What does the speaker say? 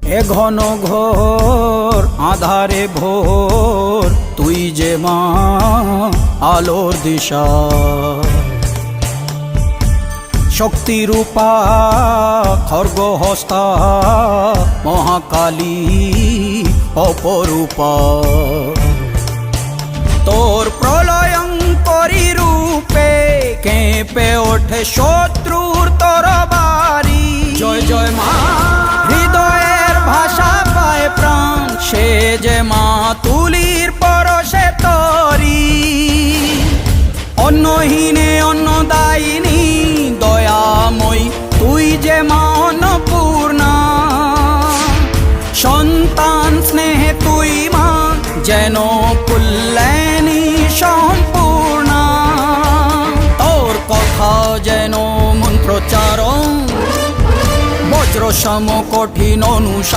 এ ঘন ঘোর আধারে ভোর তুই যে মা আলোর দিশা শক্তিরূপা খর্গহস্তা মহাকালী অপরূপা তোর প্রলয়ঙ্করী রূপে কেঁপে ওঠে শত্রুর তরবারি জয় জয় মা হৃদয়ের ভাষা পায় প্রাণ সে যে মা তুলির পরশে তরি অন্নহীনে অন্নদায়িনী দয়াময়ী তুই যে মা অন্নপূর্ণা সন্তান স্নেহে তুই মা যেন কল্যাণী সম্পূর্ণা তোর কথা যেন মন্ত্রোচ্চারণ বজ্র সম কঠিন অনুশাসন